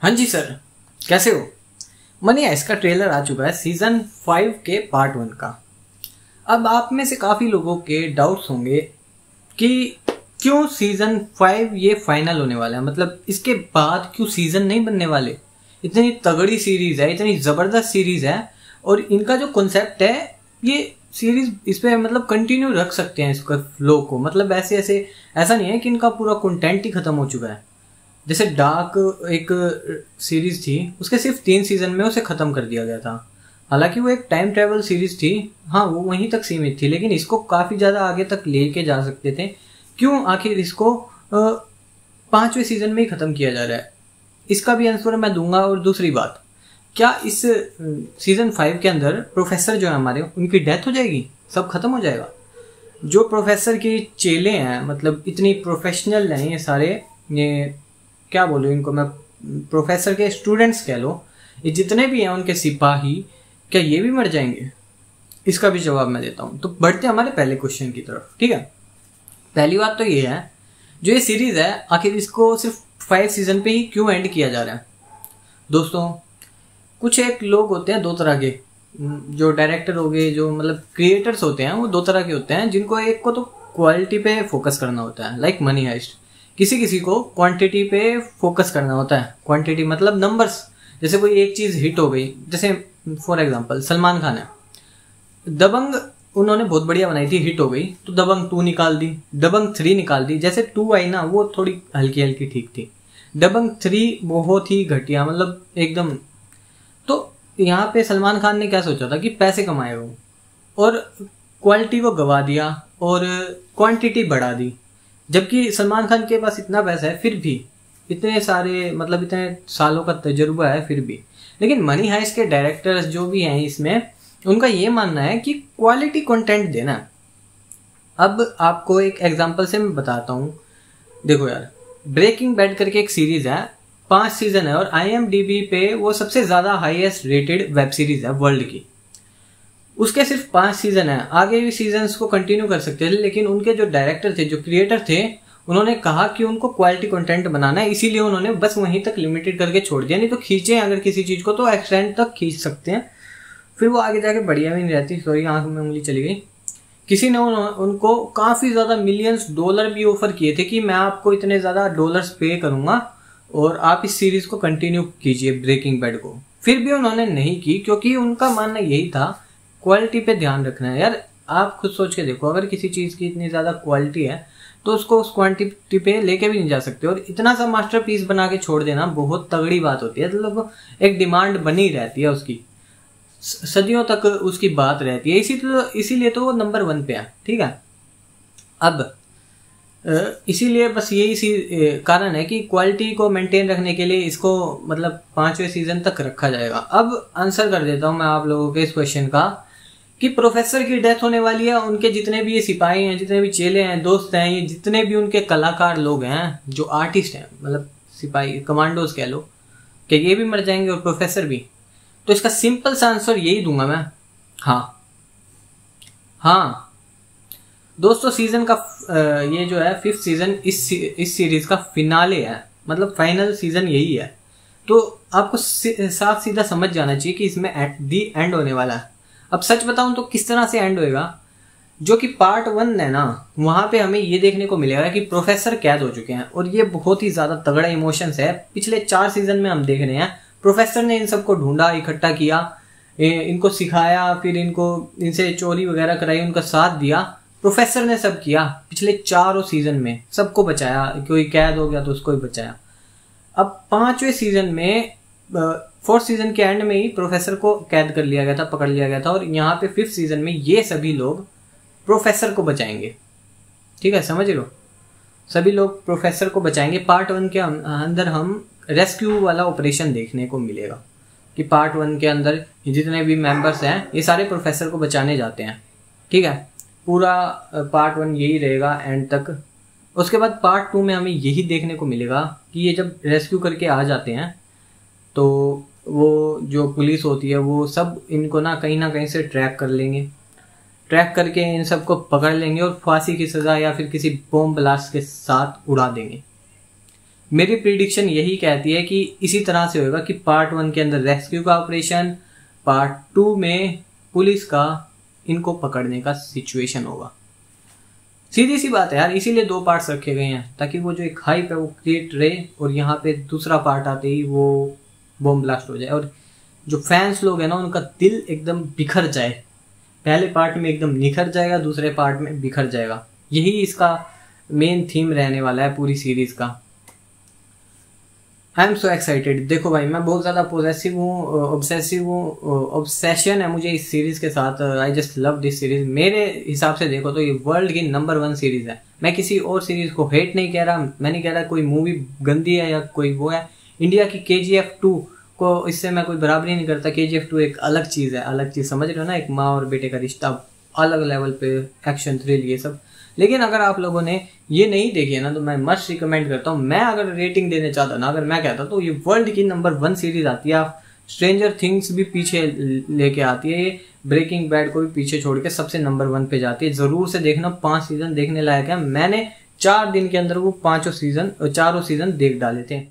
हाँ जी सर, कैसे हो? मनी हाइस्ट का ट्रेलर आ चुका है सीजन 5 के पार्ट 1 का। अब आप में से काफी लोगों के डाउट्स होंगे कि क्यों सीजन 5 ये फाइनल होने वाला है, मतलब इसके बाद क्यों सीजन नहीं बनने वाले। इतनी तगड़ी सीरीज है, इतनी जबरदस्त सीरीज है और इनका जो कॉन्सेप्ट है ये सीरीज इस पे मतलब कंटिन्यू रख सकते हैं इसका फ्लो को। मतलब ऐसा नहीं है कि इनका पूरा कंटेंट ही खत्म हो चुका है। जैसे डार्क एक सीरीज थी, उसके सिर्फ 3 सीजन में उसे खत्म कर दिया गया था। हालांकि वो एक टाइम ट्रेवल सीरीज थी, हाँ वो वहीं तक सीमित थी, लेकिन इसको काफी ज्यादा आगे तक लेके जा सकते थे। क्यों आखिर इसको 5वें सीजन में ही खत्म किया जा रहा है, इसका भी आंसर मैं दूंगा। और दूसरी बात, क्या इस सीजन 5 के अंदर प्रोफेसर जो है हमारे, उनकी डेथ हो जाएगी, सब खत्म हो जाएगा? जो प्रोफेसर के चेले हैं, मतलब इतनी प्रोफेशनल हैं ये सारे, ये क्या बोलूँ इनको मैं, प्रोफेसर के स्टूडेंट्स कह लो, ये जितने भी हैं उनके सिपाही, क्या ये भी मर जाएंगे? इसका भी जवाब मैं देता हूँ। तो बढ़ते हमारे पहले क्वेश्चन की तरफ। ठीक है, पहली बात तो ये है, जो ये सीरीज है आखिर इसको सिर्फ 5 सीजन पे ही क्यों एंड किया जा रहा है? दोस्तों, कुछ एक लोग होते हैं दो तरह के, जो डायरेक्टर हो गए, जो मतलब क्रिएटर्स होते हैं, वो दो तरह के होते हैं। जिनको एक को तो क्वालिटी पे फोकस करना होता है, लाइक मनी हाइस्ट। किसी किसी को क्वांटिटी पे फोकस करना होता है। क्वांटिटी मतलब नंबर्स। जैसे कोई एक चीज हिट हो गई, जैसे फॉर एग्जांपल सलमान खान है, दबंग उन्होंने बहुत बढ़िया बनाई थी, हिट हो गई, तो दबंग 2 निकाल दी, दबंग 3 निकाल दी। जैसे 2 आई ना, वो थोड़ी हल्की हल्की ठीक थी, दबंग 3 बहुत ही घटिया, मतलब एकदम। तो यहाँ पे सलमान खान ने क्या सोचा था कि पैसे कमाए वो, और क्वालिटी को गवा दिया और क्वांटिटी बढ़ा दी। जबकि सलमान खान के पास इतना पैसा है, फिर भी इतने सारे, मतलब इतने सालों का तजुर्बा है फिर भी। लेकिन मनी हाइस्ट के डायरेक्टर्स जो भी हैं इसमें, उनका ये मानना है कि क्वालिटी कंटेंट देना। अब आपको एक एग्जांपल से मैं बताता हूँ। देखो यार, ब्रेकिंग बैड करके एक सीरीज है, 5 सीजन है और IMDb पे वो सबसे ज्यादा हाईएस्ट रेटेड वेब सीरीज है वर्ल्ड की। उसके सिर्फ 5 सीजन है, आगे भी सीजन्स को कंटिन्यू कर सकते थे, लेकिन उनके जो डायरेक्टर थे, जो क्रिएटर थे, उन्होंने कहा कि उनको क्वालिटी कंटेंट बनाना है, इसीलिए उन्होंने बस वहीं तक लिमिटेड करके छोड़ दिया। नहीं तो खींचे अगर किसी चीज को तो एक्सटेंड तक खींच सकते हैं, फिर वो आगे जाके बढ़िया भी नहीं रहती। सॉरी, आंख में उंगली चली गई। किसी ने उनको काफी ज्यादा मिलियंस डॉलर भी ऑफर किए थे कि मैं आपको इतने ज्यादा डॉलर्स पे करूंगा और आप इस सीरीज को कंटिन्यू कीजिए, ब्रेकिंग बैड को। फिर भी उन्होंने नहीं की, क्योंकि उनका मानना यही था क्वालिटी पे ध्यान रखना है। यार आप खुद सोच के देखो, अगर किसी चीज की इतनी ज्यादा क्वालिटी है तो उसको उस क्वांटिटी पे लेके भी नहीं जा सकते, और इतना सा मास्टरपीस बना के छोड़ देना बहुत तगड़ी बात होती है। मतलब एक डिमांड बनी रहती है उसकी, सदियों तक उसकी बात रहती है, इसीलिए तो वो नंबर 1 पे है। ठीक है, अब इसीलिए बस यही कारण है कि क्वालिटी को मेंटेन रखने के लिए इसको मतलब 5वें सीजन तक रखा जाएगा। अब आंसर कर देता हूं मैं आप लोगों के इस क्वेश्चन का, कि प्रोफेसर की डेथ होने वाली है, उनके जितने भी ये सिपाही हैं, जितने भी चेले हैं, दोस्त हैं, ये जितने भी उनके कलाकार लोग हैं, जो आर्टिस्ट हैं, मतलब सिपाही कमांडोज कह लो, कि ये भी मर जाएंगे और प्रोफेसर भी। तो इसका सिंपल सा आंसर यही दूंगा मैं, हाँ दोस्तों। सीजन का ये जो है 5th सीजन इस सीरीज का फिनाले है, मतलब फाइनल सीजन यही है। तो आपको साफ सीधा समझ जाना चाहिए कि इसमें एट दी एंड होने वाला है। अब सच बताऊं तो किस तरह से एंड होएगा, जो कि पार्ट 1 है ना, वहां पे हमें ये देखने को मिलेगा कि प्रोफेसर कैद हो चुके हैं, और ये बहुत ही ज्यादा तगड़ा इमोशंस है। पिछले 4 सीजन में हम देख रहे हैं प्रोफेसर ने इन सबको ढूंढा, इकट्ठा किया, इनको सिखाया, फिर इनसे चोरी वगैरह कराई, उनका साथ दिया। प्रोफेसर ने सब किया पिछले 4 सीजन में, सबको बचाया, कोई कैद हो गया तो उसको ही बचाया। अब 5वें सीजन में 4th सीजन के एंड में ही प्रोफेसर को कैद कर लिया गया था, पकड़ लिया गया था, और यहाँ पे 5th सीजन में ये सभी लोग प्रोफेसर को बचाएंगे। ठीक है, समझ लो, सभी लोग प्रोफेसर को बचाएंगे। पार्ट 1 के अंदर हम रेस्क्यू वाला ऑपरेशन देखने को मिलेगा, कि पार्ट 1 के अंदर जितने भी मेंबर्स हैं ये सारे प्रोफेसर को बचाने जाते हैं। ठीक है, पूरा पार्ट 1 यही रहेगा एंड तक। उसके बाद पार्ट 2 में हमें यही देखने को मिलेगा कि ये जब रेस्क्यू करके आ जाते हैं तो वो जो पुलिस होती है वो सब इनको ना कहीं से ट्रैक कर लेंगे, ट्रैक करके इन सबको पकड़ लेंगे और फांसी की सज़ा या फिर किसी बॉम्ब ब्लास्ट के साथ उड़ा देंगे। मेरी प्रिडिक्शन यही कहती है कि इसी तरह से होगा कि पार्ट 1 के अंदर रेस्क्यू का ऑपरेशन, पार्ट 2 में पुलिस का इनको पकड़ने का सिचुएशन होगा। सीधी सी बात है यार, इसीलिए 2 पार्ट्स रखे गए हैं ताकि वो जो एक हाइप है वो क्रिएट रहे और यहाँ पे दूसरा पार्ट आते ही वो बॉम्ब ब्लास्ट हो जाए और जो फैंस लोग हैं ना उनका दिल एकदम बिखर जाए। पहले पार्ट में एकदम निखर जाएगा, दूसरे पार्ट में बिखर जाएगा। यही इसका मेन थीम रहने वाला है पूरी सीरीज का। I am so excited. देखो भाई, मैं बहुत ज़्यादा पॉजेसिव हूँ, ऑब्सेसिव हूँ, ऑब्सेशन है मुझे इस सीरीज़ के साथ। I just love this series. मेरे हिसाब से देखो तो ये वर्ल्ड की नंबर 1 सीरीज़ है। मैं किसी और सीरीज़ को हेट नहीं कह रहा, मैं नहीं कह रहा कोई मूवी गंदी है या कोई वो है। इंडिया की KGF 2 को इससे मैं कोई बराबरी नहीं करता। KGF 2 एक अलग चीज़ है, अलग चीज़, समझ रहे हो ना, एक माँ और बेटे का रिश्ता, अलग लेवल पे एक्शन थ्रिल ये सब। लेकिन अगर आप लोगों ने ये नहीं देखी है ना तो मैं मस्ट रिकमेंड करता हूँ। मैं अगर रेटिंग देने चाहता ना, अगर मैं कहता तो ये वर्ल्ड की नंबर 1 सीरीज आती है। आप स्ट्रेंजर थिंग्स भी पीछे लेके आती है, ये ब्रेकिंग बैड को भी पीछे छोड़ के सबसे नंबर 1 पे जाती है। जरूर से देखना, 5 सीजन देखने लायक है। मैंने 4 दिन के अंदर वो 4 सीजन देख डाले थे।